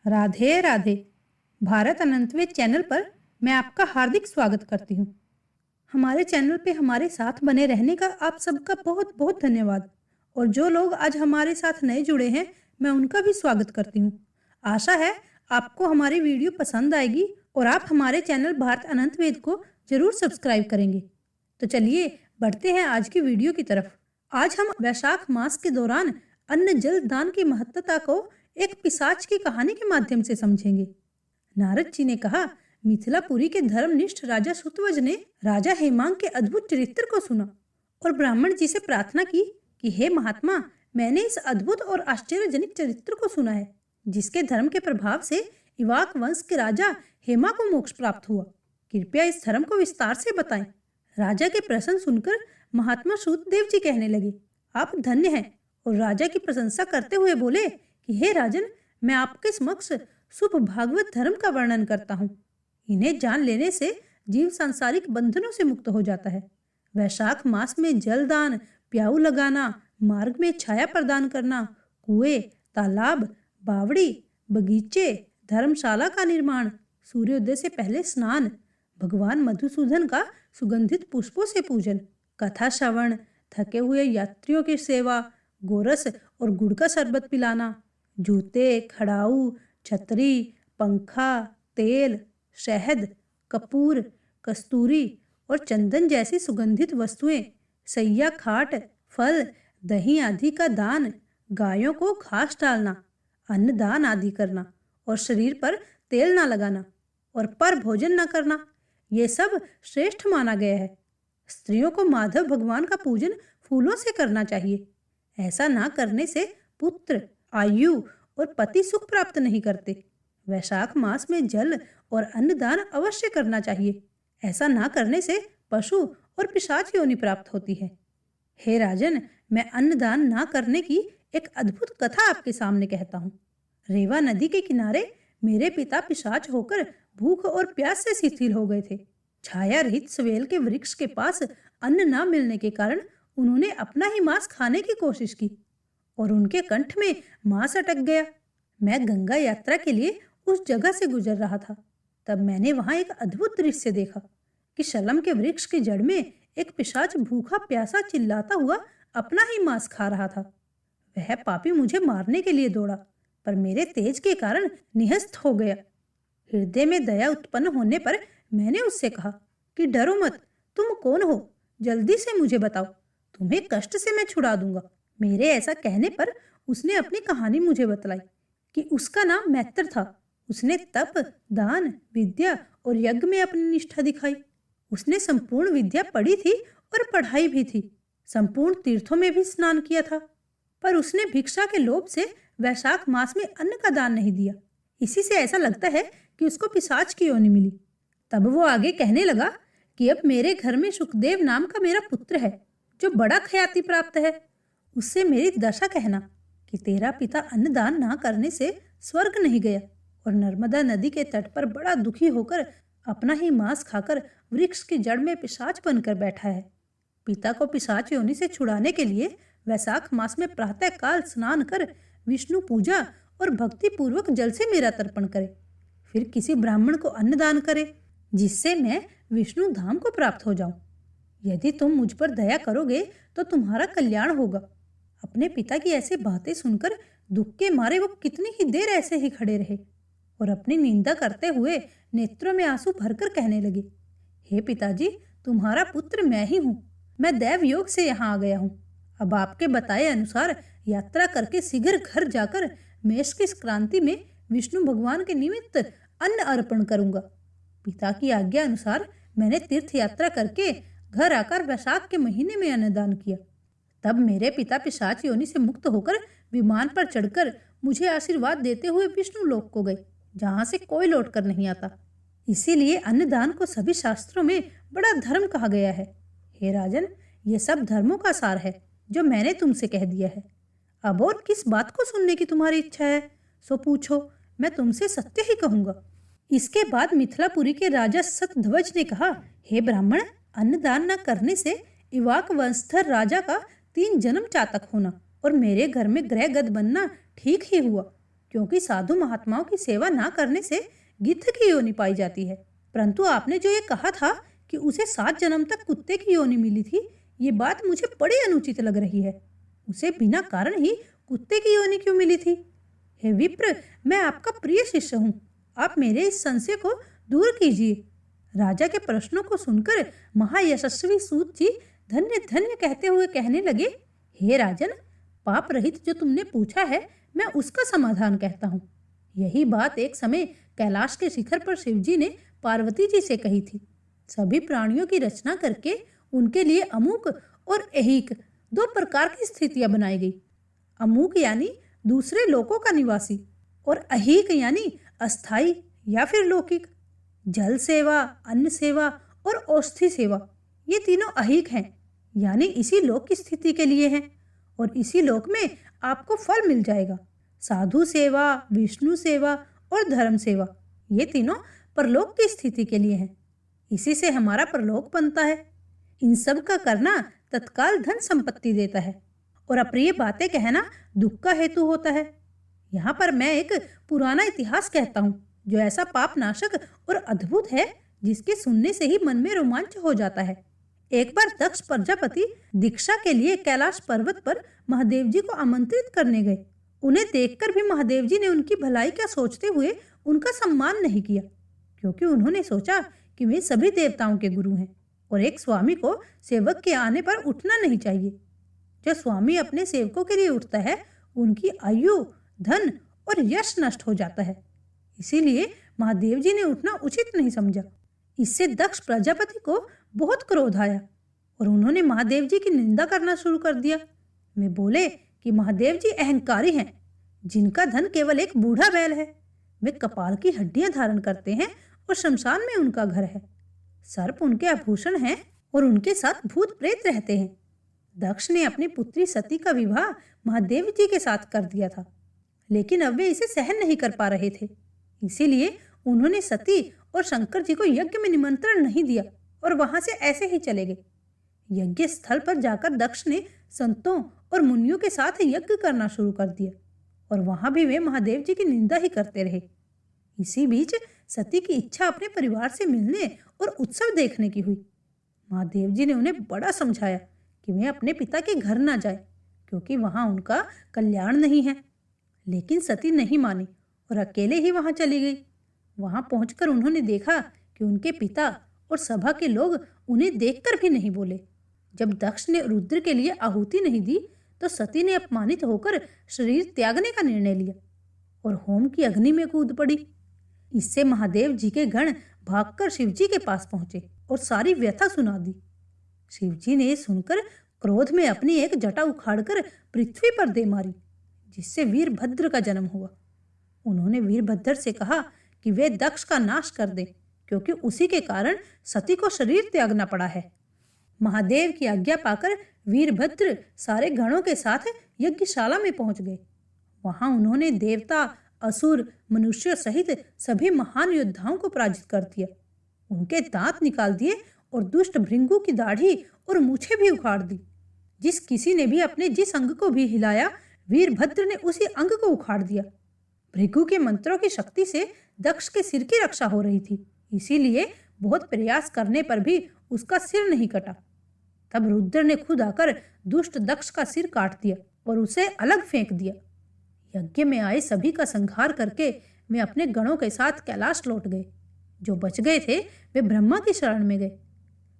Radhe Radhe. Bharat अनंतवेद channel पर मैं आपका हार्दिक स्वागत करती हूँ। हमारे चैनल पे हमारे साथ बने रहने का आप सबका बहुत बहुत धन्यवाद। और जो लोग आज हमारे साथ नए जुड़े हैं, मैं उनका भी स्वागत करती हूँ। आशा है आपको हमारी वीडियो पसंद आएगी और आप हमारे चैनल भारत अनंतवेद को जरूर सब्सक्राइब करेंगे। तो चलिए बढ़ते हैं आज की वीडियो की तरफ। आज हम वैशाख मास के दौरान अन्न जल दान की महत्वता को एक पिशाच की कहानी के माध्यम से समझेंगे। नारद जी ने कहा, मिथिलापुरी के धर्मनिष्ठ राजा सुतवज ने राजा हेमांग के अद्भुत चरित्र को सुना और ब्राह्मण जी से प्रार्थना की कि हे महात्मा, मैंने इस अद्भुत और आश्चर्यजनक चरित्र को सुना है, जिसके धर्म के प्रभाव से इवाक वंश के राजा हेमा को मोक्ष प्राप्त हुआ। कृपया इस धर्म को विस्तार से बताएं। राजा के प्रश्न सुनकर महात्मा सूतदेव जी कहने लगे, आप धन्य हैं, और राजा की प्रशंसा करते हुए बोले कि हे राजन, मैं आपके समक्ष शुभ भागवत धर्म का वर्णन करता हूँ। इन्हें जान लेने से जीव सांसारिक बंधनों से मुक्त हो जाता है। वैशाख मास में जलदान, प्याऊ लगाना, मार्ग में छाया प्रदान करना, कुएं, तालाब, बावड़ी, बगीचे, धर्मशाला का निर्माण, सूर्योदय से पहले स्नान, भगवान मधुसूदन का सुगंधित पुष्पों से पूजन, कथा श्रवण, थके हुए यात्रियों की सेवा, गोरस और गुड़ का शरबत पिलाना, जूते, खड़ाऊ, छतरी, पंखा, तेल, शहद, कपूर, कस्तूरी और चंदन जैसी सुगंधित वस्तुएं, सैया, खाट, फल, दही आदि का दान, गायों को घास डालना, अन्नदान आदि करना और शरीर पर तेल ना लगाना और पर भोजन ना करना, ये सब श्रेष्ठ माना गया है। स्त्रियों को माधव भगवान का पूजन फूलों से करना चाहिए। ऐसा ना करने से पुत्र, आयु और पति सुख प्राप्त नहीं करते। वैशाख मास में जल और अन्नदान अवश्य करना चाहिए। ऐसा ना करने से पशु और पिशाच योनि प्राप्त होती है। हे राजन, मैं अन्नदान ना करने की एक अद्भुत कथा आपके सामने कहता हूँ। रेवा नदी के किनारे मेरे पिता पिशाच होकर भूख और प्यास से शिथिल हो गए थे। छाया रहित सवेल के वृक्ष के पास अन्न ना मिलने के कारण उन्होंने अपना ही मांस खाने की कोशिश की और उनके कंठ में मांस अटक गया। मैं गंगा यात्रा के लिए उस जगह से गुजर रहा था। तब मैंने वहां एक अद्भुत दृश्य देखा कि शलम के वृक्ष की जड़ में एक पिशाच भूखा प्यासा चिल्लाता हुआ अपना ही मांस खा रहा था। वह पापी मुझे मारने के लिए दौड़ा, पर मेरे तेज के कारण निहस्त हो गया। हृदय में दया उत्पन्न होने पर मैंने उससे कहा कि डरो मत, तुम कौन हो, जल्दी से मुझे बताओ, तुम्हें कष्ट से मैं छुड़ा दूंगा। मेरे ऐसा कहने पर उसने अपनी कहानी मुझे बतलाई कि उसका नाम मैत्र था। उसने तप, दान, विद्या और यज्ञ में अपनी निष्ठा दिखाई। उसने संपूर्ण विद्या पढ़ी थी और पढ़ाई भी थी। संपूर्ण तीर्थों में भी स्नान किया था, पर उसने भिक्षा के लोभ से वैशाख मास में अन्न का दान नहीं दिया। इसी से ऐसा लगता है कि उसको पिशाच की योनि मिली। तब वो आगे कहने लगा कि अब मेरे घर में सुखदेव नाम का मेरा पुत्र है, जो बड़ा ख्याति प्राप्त है। उससे मेरी दशा कहना कि तेरा पिता अन्नदान ना करने से स्वर्ग नहीं गया और नर्मदा नदी के तट पर बड़ा दुखी होकर अपना ही मांस खाकर वृक्ष की जड़ में पिशाच बनकर बैठा है। पिता को पिशाच योनि से छुड़ाने के लिए वैशाख मास में प्रातः काल स्नान कर विष्णु पूजा और भक्ति पूर्वक जल से मेरा तर्पण करे, फिर किसी ब्राह्मण को अन्नदान करे, जिससे मैं विष्णु धाम को प्राप्त हो जाऊं। यदि तुम मुझ पर दया करोगे तो तुम्हारा कल्याण होगा। अपने पिता की ऐसी बातें सुनकर दुख के मारे वो कितनी ही देर ऐसे ही खड़े रहे और अपनी निंदा करते हुए नेत्रों में आंसू भरकर कहने लगे, हे पिताजी, तुम्हारा पुत्र मैं ही हूँ। मैं दैव योग से यहाँ आ गया हूँ। अब आपके बताए अनुसार यात्रा करके शीघ्र घर जाकर मेष की संक्रांति में विष्णु भगवान के निमित्त अन्न अर्पण करूंगा। पिता की आज्ञा अनुसार मैंने तीर्थ यात्रा करके घर आकर वैशाख के महीने में अन्नदान किया। तब मेरे पिता पिशाच योनि से मुक्त होकर विमान पर चढ़कर मुझे आशीर्वाद देते हुए विष्णु लोक को गए, जहाँ से कोई लौट कर नहीं आता। इसीलिए अन्नदान को सभी शास्त्रों में बड़ा धर्म कहा गया है। हे राजन, ये सब धर्मों का सार है जो मैंने तुमसे कह दिया है। अब और किस बात को सुनने की तुम्हारी इच्छा है, सो पूछो, मैं तुमसे सत्य ही कहूंगा। इसके बाद मिथिलापुरी के राजा सतध्वज ने कहा, हे ब्राह्मण, अन्नदान न करने से इवाक वंशधर राजा का 3 जन्म चातक होना और मेरे घर में गृहगत बनना ठीक ही हुआ, क्योंकि साधु महात्माओं की सेवा ना करने से गिद्ध की योनि पाई जाती है। परंतु आपने जो ये कहा था कि उसे 7 जन्म तक कुत्ते की योनि मिली थी, ये बात मुझे बड़ी अनुचित लग रही है। उसे बिना कारण ही कुत्ते की योनि क्यों मिली थी? हे विप्र, मैं आपका प्रिय शिष्य हूँ, आप मेरे इस संशय को दूर कीजिए। राजा के प्रश्नों को सुनकर महायशस्वी सूत जी धन्य धन्य कहते हुए कहने लगे, हे राजन, पाप रहित जो तुमने पूछा है मैं उसका समाधान कहता हूँ। यही बात एक समय कैलाश के शिखर पर शिवजी ने पार्वती जी से कही थी। सभी प्राणियों की रचना करके उनके लिए अमूक और ऐहिक 2 प्रकार की स्थितियां बनाई गई। अमूक यानी दूसरे लोकों का निवासी और ऐहिक यानी अस्थाई या फिर लौकिक। जल सेवा, अन्न सेवा और औषधि सेवा, ये तीनों ऐहिक हैं, यानी इसी लोक की स्थिति के लिए हैं और इसी लोक में आपको फल मिल जाएगा। साधु सेवा, विष्णु सेवा और धर्म सेवा, ये तीनों परलोक की स्थिति के लिए हैं। इसी से हमारा परलोक बनता है। इन सब का करना तत्काल धन संपत्ति देता है और अप्रिय बातें कहना दुख का हेतु होता है। यहाँ पर मैं एक पुराना इतिहास कहता हूँ जो ऐसा पाप नाशक और अद्भुत है जिसके सुनने से ही मन में रोमांच हो जाता है। एक बार दक्ष प्रजापति दीक्षा के लिए कैलाश पर्वत पर महादेव जी को आमंत्रित करने गए। उन्हें देखकर भी महादेव जी ने उनकी भलाई क्या सोचते हुए उनका सम्मान नहीं किया, क्योंकि उन्होंने सोचा कि वे सभी देवताओं के गुरु हैं और एक स्वामी को सेवक के आने पर उठना नहीं चाहिए। जो स्वामी अपने सेवकों के लिए उठता है उनकी आयु, धन और यश नष्ट हो जाता है। इसीलिए महादेव जी ने उठना उचित नहीं समझा। इससे दक्ष प्रजापति को बहुत क्रोध आया और उन्होंने महादेव जी की निंदा करना शुरू कर दिया। वे बोले कि महादेव जी अहंकारी हैं, जिनका धन केवल एक बूढ़ा बैल है। वे कपाल की हड्डियां धारण करते हैं और शमशान में उनका घर है। सर्प उनके आभूषण हैं और उनके साथ भूत प्रेत रहते हैं। दक्ष ने अपनी पुत्री सती का विवाह महादेव जी के साथ कर दिया था, लेकिन अब वे इसे सहन नहीं कर पा रहे थे। इसीलिए उन्होंने सती और शंकर जी को यज्ञ में निमंत्रण नहीं दिया और वहां से ऐसे ही चले गए। यज्ञ स्थल पर जाकर दक्ष ने संतों और मुनियों के साथ यज्ञ करना शुरू कर दिया और वहां भी वे महादेव जी की निंदा ही करते रहे। इसी बीच सती की इच्छा अपने परिवार से मिलने और उत्सव देखने की हुई। महादेव जी ने उन्हें बड़ा समझाया कि वे अपने पिता के घर ना जाए, क्योंकि वहां उनका कल्याण नहीं है। लेकिन सती नहीं मानी और अकेले ही वहां चली गई। वहां पहुंचकर उन्होंने देखा कि उनके पिता और सभा के लोग उन्हें देखकर भी नहीं बोले। जब दक्ष ने रुद्र के लिए आहुति नहीं दी तो सती ने अपमानित होकर शरीर त्यागने का निर्णय लिया और होम की अग्नि में कूद पड़ी। इससे महादेव जी के गण भागकर शिवजी के पास पहुंचे और सारी व्यथा सुना दी। शिवजी ने सुनकर क्रोध में अपनी एक जटा उखाड़कर पृथ्वी पर दे मारी, जिससे वीरभद्र का जन्म हुआ। उन्होंने वीरभद्र से कहा कि वे दक्ष का नाश कर दें, क्योंकि उसी के कारण सती को शरीर त्यागना पड़ा है। महादेव की आज्ञा पाकर वीरभद्र सारे गणों के साथ यज्ञशाला में पहुंच गए। वहां उन्होंने देवता, असुर, मनुष्य सहित सभी महान योद्धाओं को पराजित कर दिया। उनके दांत निकाल दिए और दुष्ट भृंगु की दाढ़ी और मूछें भी उखाड़ दी। जिस किसी ने भी अपने जिस अंग को भी हिलाया, वीरभद्र ने उसी अंग को उखाड़ दिया। भृगु के मंत्रों की शक्ति से दक्ष के सिर की रक्षा हो रही थी, इसीलिए बहुत प्रयास करने पर भी उसका सिर नहीं कटा। तब रुद्र ने खुद आकर दुष्ट दक्ष का सिर काट दिया और उसे अलग फेंक दिया। यज्ञ में आए सभी का संहार करके वे अपने गणों के साथ कैलाश लौट गए। जो बच गए थे वे ब्रह्मा की शरण में गए।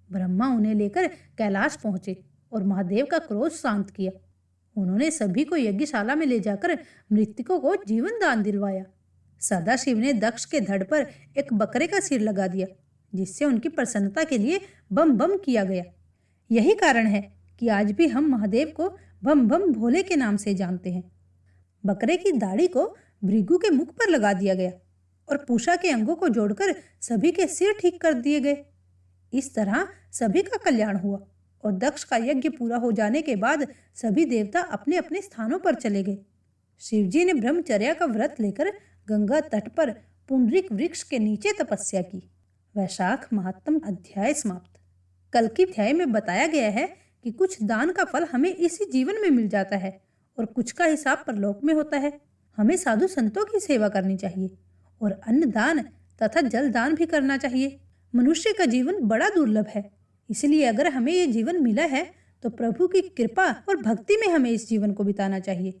ब्रह्मा उन्हें लेकर कैलाश पहुंचे और महादेव का क्रोध शांत किया। उन्होंने सभी को यज्ञशाला में ले जाकर मृतकों को जीवन दान दिलवाया। सदाशिव ने दक्ष के धड़ पर एक बकरे का सिर लगा दिया, जिससे उनकी प्रसन्नता के लिए बम बम किया गया। यही कारण है कि आज भी हम महादेव को बम बम भोले के नाम से जानते हैं। बकरे की दाढ़ी को भृगु के मुख पर लगा दिया गया और पूषा के अंगों को जोड़कर सभी के सिर ठीक कर दिए गए। इस तरह सभी का कल्याण हुआ और दक्ष का यज्ञ पूरा हो जाने के बाद सभी देवता अपने अपने स्थानों पर चले गए। शिवजी ने ब्रह्मचर्या का व्रत लेकर गंगा तट पर पुंडरीक वृक्ष के नीचे तपस्या की। वैशाख महात्म अध्याय समाप्त। कल के अध्याय में बताया गया है कि कुछ दान का फल हमें इसी जीवन में मिल जाता है और कुछ का हिसाब परलोक में होता है। हमें साधु संतों की सेवा करनी चाहिए और अन्न दान तथा जल दान भी करना चाहिए। मनुष्य का जीवन बड़ा दुर्लभ है, इसलिए अगर हमें ये जीवन मिला है तो प्रभु की कृपा और भक्ति में हमें इस जीवन को बिताना चाहिए।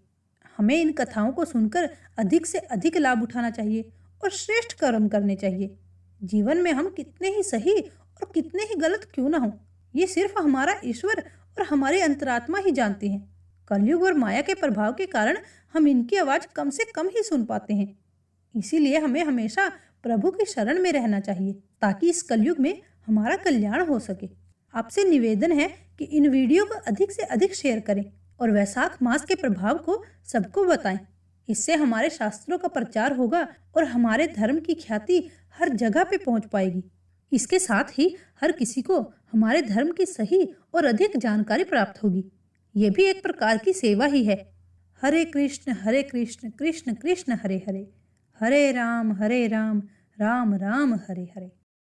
हमें इन कथाओं को सुनकर अधिक से अधिक लाभ उठाना चाहिए और श्रेष्ठ कर्म करने चाहिए। जीवन में हम कितने ही सही और कितने ही गलत क्यों ना हो, ये सिर्फ हमारा ईश्वर और हमारी अंतरात्मा ही जानते हैं। कलयुग और माया के प्रभाव के कारण हम इनकी आवाज कम से कम ही सुन पाते हैं। इसीलिए हमें हमेशा प्रभु की शरण में रहना चाहिए ताकि इस कलयुग में हमारा कल्याण हो सके। आपसे निवेदन है कि इन वीडियो को अधिक से अधिक शेयर करें और वैशाख मास के प्रभाव को सबको बताएं। इससे हमारे शास्त्रों का प्रचार होगा और हमारे धर्म की ख्याति हर जगह पे पहुंच पाएगी। इसके साथ ही हर किसी को हमारे धर्म की सही और अधिक जानकारी प्राप्त होगी। ये भी एक प्रकार की सेवा ही है। हरे कृष्ण कृष्ण कृष्ण हरे हरे, हरे राम राम राम हरे हरे।